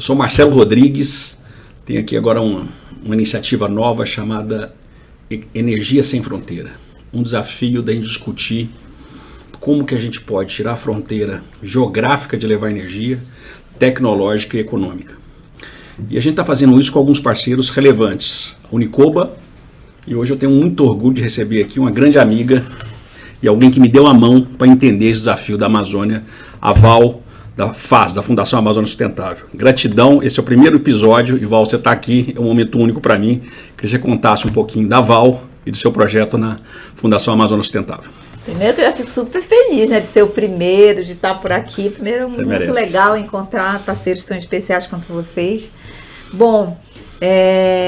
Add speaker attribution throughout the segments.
Speaker 1: Eu sou Marcelo Rodrigues, tenho aqui agora uma iniciativa nova chamada Energia Sem Fronteira. Um desafio da gente discutir como que a gente pode tirar a fronteira geográfica de levar energia, tecnológica e econômica. E a gente está fazendo isso com alguns parceiros relevantes, a Unicoba, e hoje eu tenho muito orgulho de receber aqui uma grande amiga e alguém que me deu a mão para entender esse desafio da Amazônia, a Val, da FAS, da Fundação Amazônia Sustentável. Gratidão, esse é o primeiro episódio, e Val, você está aqui, é um momento único para mim. Queria que você contasse um pouquinho da Val e do seu projeto na Fundação Amazônia Sustentável.
Speaker 2: Primeiro que eu já fico super feliz, né, de ser o primeiro, de estar por aqui. Primeiro,
Speaker 1: Você
Speaker 2: muito
Speaker 1: merece.
Speaker 2: legal encontrar parceiros tão especiais quanto vocês. Bom,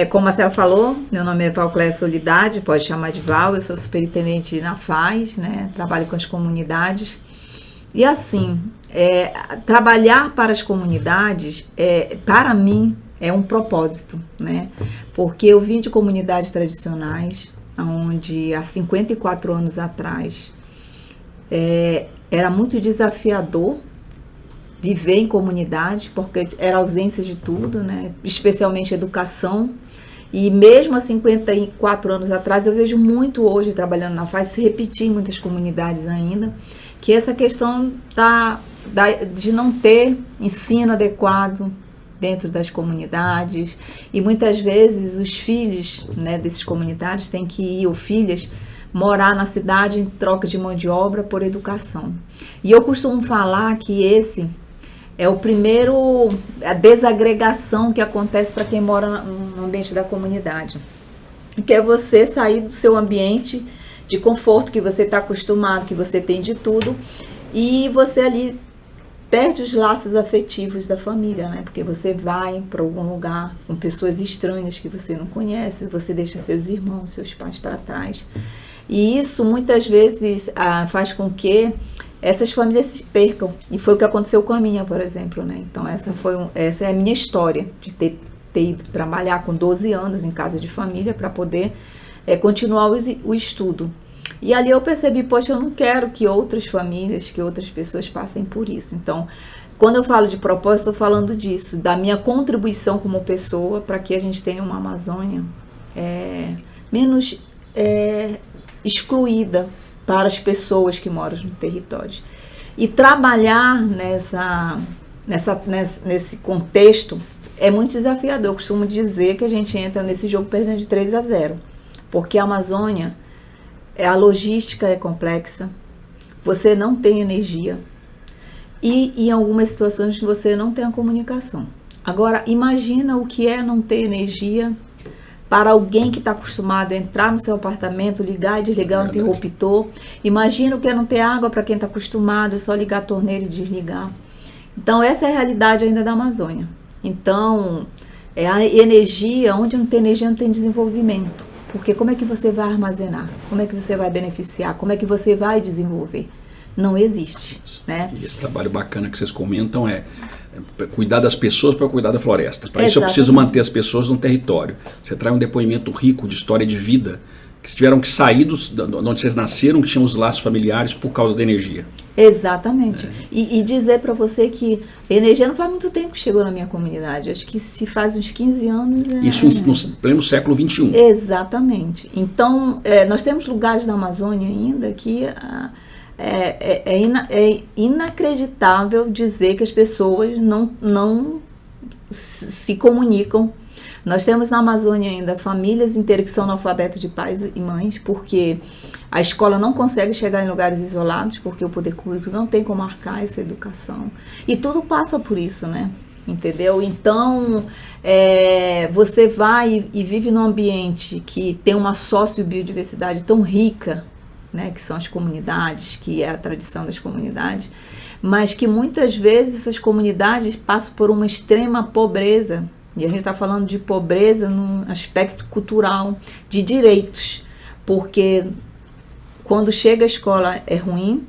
Speaker 2: como a Marcela falou, meu nome é Valcléia Solidade, pode chamar de Val, eu sou superintendente na FAS, né, trabalho com as comunidades. E assim, trabalhar para as comunidades, para mim, é um propósito, né? Porque eu vim de comunidades tradicionais, onde há 54 anos atrás era muito desafiador viver em comunidade, porque era ausência de tudo, né? Especialmente educação. E mesmo há 54 anos atrás, eu vejo muito hoje, trabalhando na FAS, se repetir em muitas comunidades ainda, que essa questão de não ter ensino adequado dentro das comunidades, e muitas vezes os filhos, né, desses comunitários têm que ir, ou filhas, morar na cidade em troca de mão de obra por educação. E eu costumo falar que esse é a desagregação que acontece para quem mora no ambiente da comunidade, que é você sair do seu ambiente de conforto, que você está acostumado, que você tem de tudo, e você ali perde os laços afetivos da família, né? Porque você vai para algum lugar com pessoas estranhas que você não conhece, você deixa seus irmãos, seus pais para trás. E isso muitas vezes faz com que essas famílias se percam. E foi o que aconteceu com a minha, por exemplo, né? Então essa é a minha história, de ter ido trabalhar com 12 anos em casa de família para poder continuar o estudo. E ali eu percebi, poxa, eu não quero que outras famílias, que outras pessoas passem por isso. Então, quando eu falo de propósito, estou falando disso, da minha contribuição como pessoa para que a gente tenha uma Amazônia menos excluída para as pessoas que moram no território. E trabalhar nesse contexto é muito desafiador. Eu costumo dizer que a gente entra nesse jogo perdendo de 3-0, porque a Amazônia, a logística é complexa, você não tem energia e em algumas situações você não tem a comunicação. Agora, imagina o que é não ter energia para alguém que está acostumado a entrar no seu apartamento, ligar e desligar o interruptor. Imagina o que é não ter água para quem está acostumado, é só ligar a torneira e desligar. Então, essa é a realidade ainda da Amazônia. Então, a energia, onde não tem energia não tem desenvolvimento. Porque como é que você vai armazenar? Como é que você vai beneficiar? Como é que você vai desenvolver? Não existe, né?
Speaker 1: E esse trabalho bacana que vocês comentam é cuidar das pessoas para cuidar da floresta. Para isso eu preciso manter as pessoas no território. Você traz um depoimento rico de história de vida, que tiveram que sair de onde vocês nasceram, que tinham os laços familiares por causa da energia.
Speaker 2: Exatamente. E dizer para você que energia não faz muito tempo que chegou na minha comunidade. Acho que se faz uns 15 anos.
Speaker 1: Isso no pleno século XXI.
Speaker 2: Exatamente. Então, nós temos lugares na Amazônia ainda que é inacreditável dizer que as pessoas não se comunicam. Nós temos na Amazônia ainda famílias inteiras que são analfabetos de pais e mães, porque a escola não consegue chegar em lugares isolados, porque o poder público não tem como arcar essa educação. E tudo passa por isso, né? Entendeu? Então, você vai e vive num ambiente que tem uma sociobiodiversidade tão rica, né, que são as comunidades, que é a tradição das comunidades, mas que muitas vezes essas comunidades passam por uma extrema pobreza. E a gente está falando de pobreza num aspecto cultural, de direitos, porque quando chega a escola é ruim,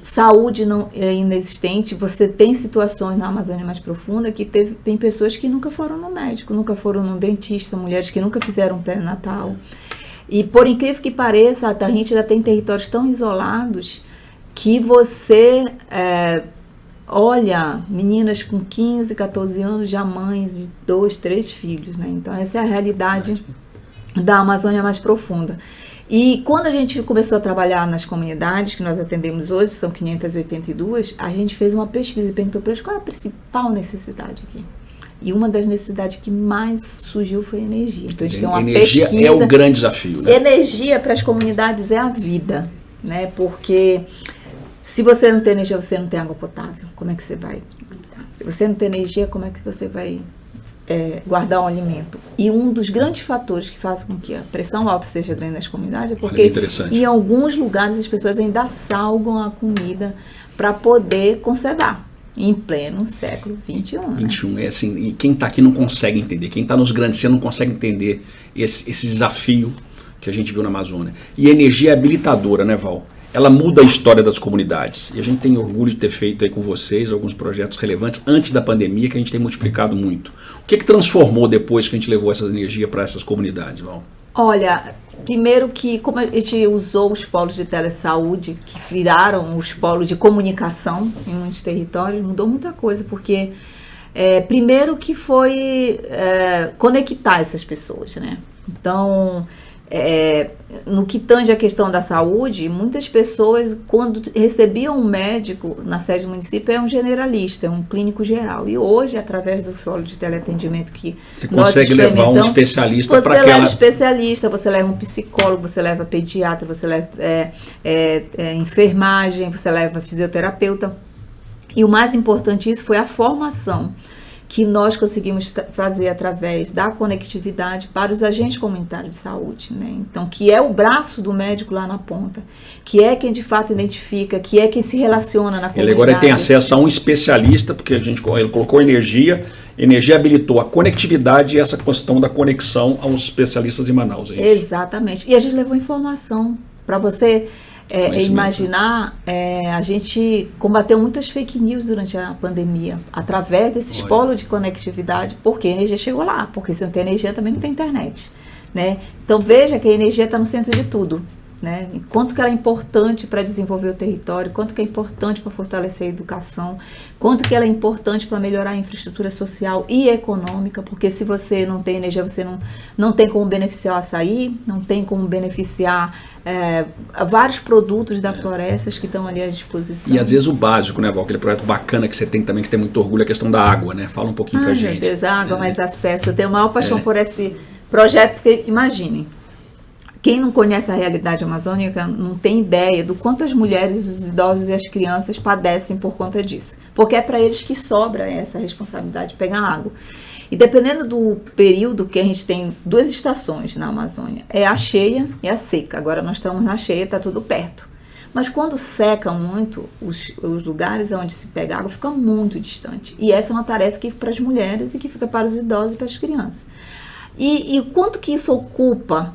Speaker 2: saúde não é inexistente. Você tem situações na Amazônia mais profunda que tem pessoas que nunca foram no médico, nunca foram no dentista, mulheres que nunca fizeram pré-natal. E por incrível que pareça, a gente já tem territórios tão isolados que você olha, meninas com 15, 14 anos, já mães de 2, 3 filhos, né? Então essa é a realidade da Amazônia mais profunda. E quando a gente começou a trabalhar nas comunidades que nós atendemos hoje, são 582, a gente fez uma pesquisa e perguntou para eles qual é a principal necessidade aqui. E uma das necessidades que mais surgiu foi a energia. Então a gente tem uma
Speaker 1: energia
Speaker 2: pesquisa.
Speaker 1: É o grande desafio, né?
Speaker 2: Energia para as comunidades é a vida, né? Porque se você não tem energia, você não tem água potável. Como é que você vai? Se você não tem energia, como é que você vai guardar um alimento? E um dos grandes fatores que faz com que a pressão alta seja grande nas comunidades é porque em alguns lugares as pessoas ainda salgam a comida para poder conservar. Em pleno século XXI.
Speaker 1: 21, né? É assim, e quem está aqui não consegue entender. Quem está nos grandes centros não consegue entender esse desafio que a gente viu na Amazônia. E a energia é habilitadora, né, Val? Ela muda a história das comunidades. E a gente tem orgulho de ter feito aí com vocês alguns projetos relevantes antes da pandemia que a gente tem multiplicado muito. O que transformou depois que a gente levou essa energia para essas comunidades, Val?
Speaker 2: Olha, primeiro que como a gente usou os polos de telesaúde, que viraram os polos de comunicação em muitos territórios, mudou muita coisa, porque primeiro que foi conectar essas pessoas, né? Então, no que tange a questão da saúde, muitas pessoas, quando recebiam um médico na sede do município, é um generalista, é um clínico geral. E hoje, através do fórum de teleatendimento que
Speaker 1: você consegue levar um especialista para aquela...
Speaker 2: Você leva especialista, você leva um psicólogo, você leva pediatra, você leva enfermagem, você leva fisioterapeuta. E o mais importante disso foi a formação que nós conseguimos fazer através da conectividade para os agentes comunitários de saúde, né? Então, que é o braço do médico lá na ponta, que é quem de fato identifica, que é quem se relaciona na comunidade.
Speaker 1: Ele agora tem acesso a um especialista, porque ele colocou energia habilitou a conectividade e essa questão da conexão aos especialistas em Manaus. É isso?
Speaker 2: Exatamente. E a gente levou informação para você... imaginar, a gente combateu muitas fake news durante a pandemia, através desses polos de conectividade, porque a energia chegou lá, porque se não tem energia também não tem internet, né? Então veja que a energia está no centro de tudo, né? Quanto que ela é importante para desenvolver o território, quanto que é importante para fortalecer a educação, quanto que ela é importante para melhorar a infraestrutura social e econômica, porque se você não tem energia, você não tem como beneficiar o açaí, não tem como beneficiar vários produtos da floresta que estão ali à disposição.
Speaker 1: E às vezes o básico, né, Val? Aquele projeto bacana que você tem também, que você tem muito orgulho, é a questão da água, né? Fala um pouquinho pra gente.
Speaker 2: Meu Deus, água, mais acesso. Eu tenho a maior paixão por esse projeto, porque imaginem, quem não conhece a realidade amazônica não tem ideia do quanto as mulheres, os idosos e as crianças padecem por conta disso. Porque é para eles que sobra essa responsabilidade de pegar água. E dependendo do período, que a gente tem 2 estações na Amazônia, é a cheia e a seca. Agora nós estamos na cheia, está tudo perto. Mas quando seca muito, os lugares onde se pega água fica muito distante. E essa é uma tarefa que fica para as mulheres e que fica para os idosos e para as crianças. E o quanto que isso ocupa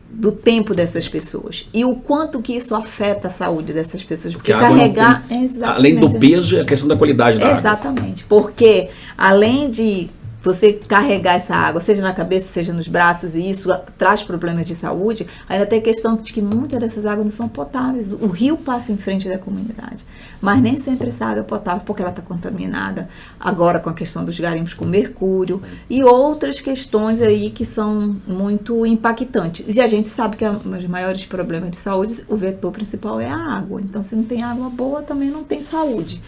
Speaker 2: do tempo dessas pessoas e o quanto que isso afeta a saúde dessas pessoas, porque carregar
Speaker 1: além do peso é a questão da qualidade da água.
Speaker 2: Exatamente, porque além de você carregar essa água, seja na cabeça, seja nos braços, e isso traz problemas de saúde, ainda tem a questão de que muitas dessas águas não são potáveis. O rio passa em frente da comunidade, mas nem sempre essa água é potável, porque ela está contaminada, agora com a questão dos garimpos com mercúrio, e outras questões aí que são muito impactantes. E a gente sabe que os maiores problemas de saúde, o vetor principal é a água. Então, se não tem água boa, também não tem saúde.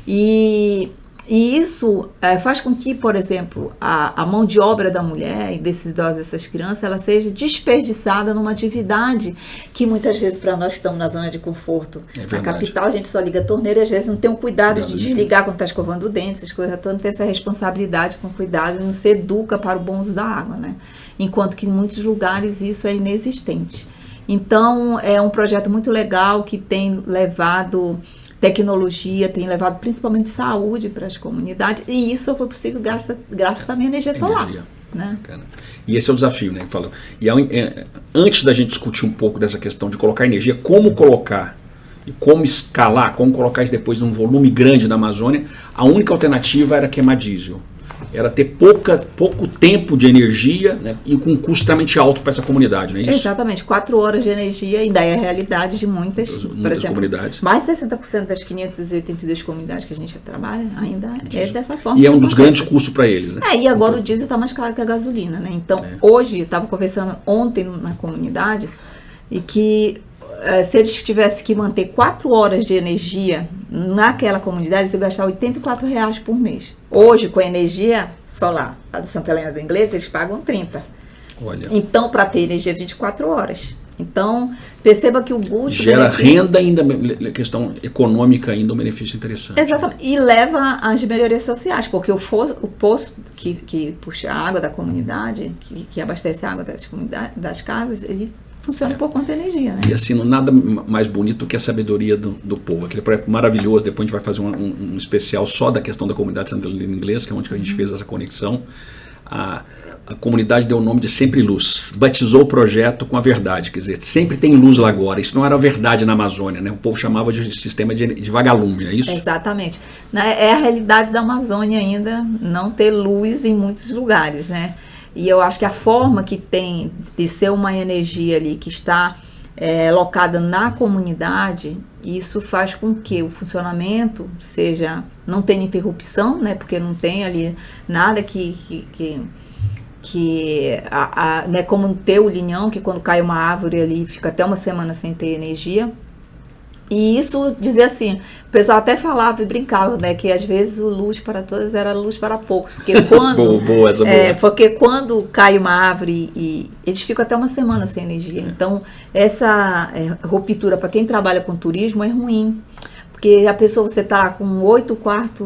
Speaker 2: E isso faz com que, por exemplo, a mão de obra da mulher e desses idosos, dessas crianças, ela seja desperdiçada numa atividade que muitas vezes para nós estamos na zona de conforto. Na capital a gente só liga a torneira e às vezes não tem o cuidado de desligar quando está escovando o dente, essas coisas todas, não tem essa responsabilidade com cuidado, não se educa para o bom uso da água, né? Enquanto que em muitos lugares isso é inexistente. Então é um projeto muito legal que tem levado tecnologia, tem levado principalmente saúde para as comunidades, e isso só foi possível graças também à energia solar. Né?
Speaker 1: E esse é o desafio, né? E antes da gente discutir um pouco dessa questão de colocar energia, como colocar e como escalar, como colocar isso depois num volume grande na Amazônia, a única alternativa era queimar diesel. era ter pouco tempo de energia, né, e com um custo extremamente alto para essa comunidade, não é isso?
Speaker 2: Exatamente, 4 horas de energia, ainda é a realidade de muitas por exemplo,
Speaker 1: comunidades.
Speaker 2: Mais de 60% das 582 comunidades que a gente trabalha ainda é dessa forma.
Speaker 1: E é um dos grandes custos para eles, né?
Speaker 2: E agora o diesel está mais caro que a gasolina, né? Então, hoje, eu estava conversando ontem na comunidade, e que se eles tivessem que manter 4 horas de energia naquela comunidade, eles iam gastar R$84 por mês. Hoje, com a energia solar, a de Santa Helena do Inglês, eles pagam 30.
Speaker 1: Olha.
Speaker 2: Então, para ter energia 24 horas. Então, perceba que o custo...
Speaker 1: Gera renda ainda, questão econômica ainda, um benefício interessante.
Speaker 2: Exatamente. E leva às melhorias sociais, porque o poço que puxa a água da comunidade, que abastece a água das casas, ele funciona por conta da energia, né?
Speaker 1: E assim, nada mais bonito que a sabedoria do povo. Aquele projeto maravilhoso, depois a gente vai fazer um especial só da questão da comunidade Santa Helena Inglês, que é onde a gente fez essa conexão. A comunidade deu o nome de Sempre Luz, batizou o projeto com a verdade, quer dizer, sempre tem luz lá agora. Isso não era verdade na Amazônia, né? O povo chamava de sistema de vagalume, é isso?
Speaker 2: Exatamente. É a realidade da Amazônia ainda não ter luz em muitos lugares, né? E eu acho que a forma que tem de ser uma energia ali que está locada na comunidade, isso faz com que o funcionamento não tenha interrupção, né? Porque não tem ali nada não é como ter o linhão, que quando cai uma árvore ali fica até uma semana sem ter energia. E isso dizia assim, o pessoal até falava e brincava, né, que às vezes o luz para todos era luz para poucos, porque quando porque quando cai uma árvore e eles ficam até uma semana sem energia. Então essa ruptura para quem trabalha com turismo é ruim. Porque a pessoa, você está com 8 quartos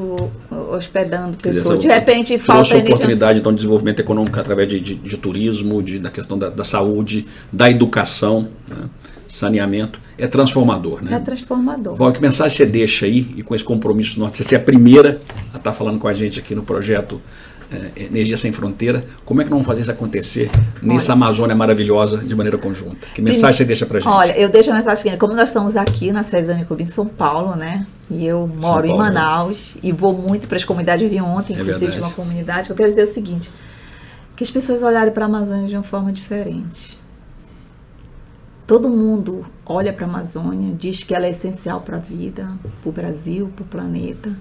Speaker 2: hospedando pessoas, de repente falta
Speaker 1: energia. Oportunidade então, de desenvolvimento econômico através de turismo, da questão da saúde, da educação, né? Saneamento, é transformador, né?
Speaker 2: É transformador.
Speaker 1: Val, que mensagem você deixa aí, e com esse compromisso nosso, você é a primeira a estar falando com a gente aqui no projeto Energia Sem Fronteira, como é que nós vamos fazer isso acontecer nessa Amazônia maravilhosa de maneira conjunta? Que mensagem você deixa pra gente?
Speaker 2: Olha, eu deixo a mensagem seguinte, como nós estamos aqui na sede da Unicub em São Paulo, né? E eu moro em Manaus e vou muito para as comunidades, eu vi ontem, inclusive, de uma comunidade, que eu quero dizer o seguinte, que as pessoas olharem para a Amazônia de uma forma diferente. Todo mundo olha para a Amazônia, diz que ela é essencial para a vida, para o Brasil, para o planeta,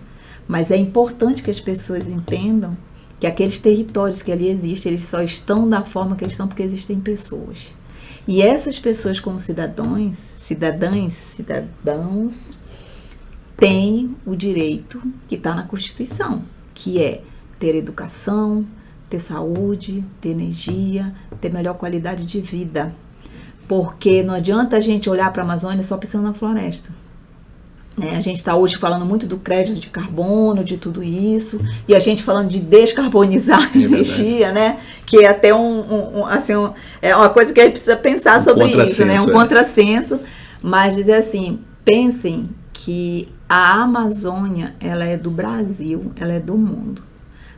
Speaker 2: mas é importante que as pessoas entendam que aqueles territórios que ali existem, eles só estão da forma que eles estão porque existem pessoas. E essas pessoas como cidadãos, têm o direito que está na Constituição, que é ter educação, ter saúde, ter energia, ter melhor qualidade de vida. Porque não adianta a gente olhar para a Amazônia só pensando na floresta. A gente está hoje falando muito do crédito de carbono, de tudo isso, e a gente falando de descarbonizar a energia, né? Que é até é uma coisa que a gente precisa pensar sobre isso, né? Um contrassenso, mas dizer assim, pensem que a Amazônia, ela é do Brasil, ela é do mundo,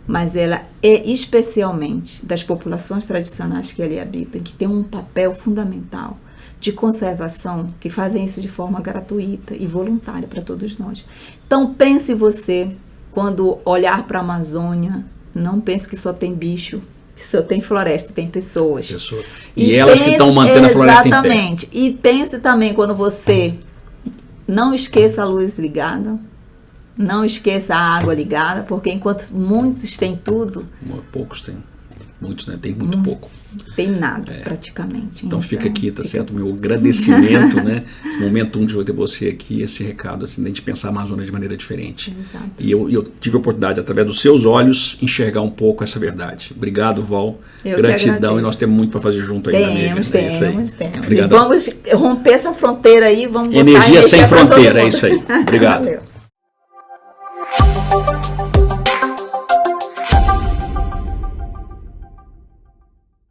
Speaker 2: mas ela é especialmente das populações tradicionais que ali habitam, que tem um papel fundamental de conservação, que fazem isso de forma gratuita e voluntária para todos nós. Então pense você, quando olhar para a Amazônia, não pense que só tem bicho, que só tem floresta, tem pessoas.
Speaker 1: E elas que estão mantendo a floresta em pé.
Speaker 2: Exatamente. E pense também quando você não esqueça a luz ligada, não esqueça a água ligada, porque enquanto muitos têm tudo...
Speaker 1: Poucos têm. Muitos, né? Tem muito pouco.
Speaker 2: Tem nada, praticamente.
Speaker 1: Então fica aqui, tá certo? Meu agradecimento, né? Momento de eu ter você aqui, esse recado, assim, de a gente pensar a Amazônia de maneira diferente.
Speaker 2: Exato.
Speaker 1: E eu tive a oportunidade, através dos seus olhos, enxergar um pouco essa verdade. Obrigado, Val. Gratidão, e nós temos muito para fazer junto aí.
Speaker 2: Temos.
Speaker 1: Obrigado.
Speaker 2: E vamos romper essa fronteira aí, vamos botar
Speaker 1: energia sem fronteira, é isso aí. Obrigado.
Speaker 2: Valeu.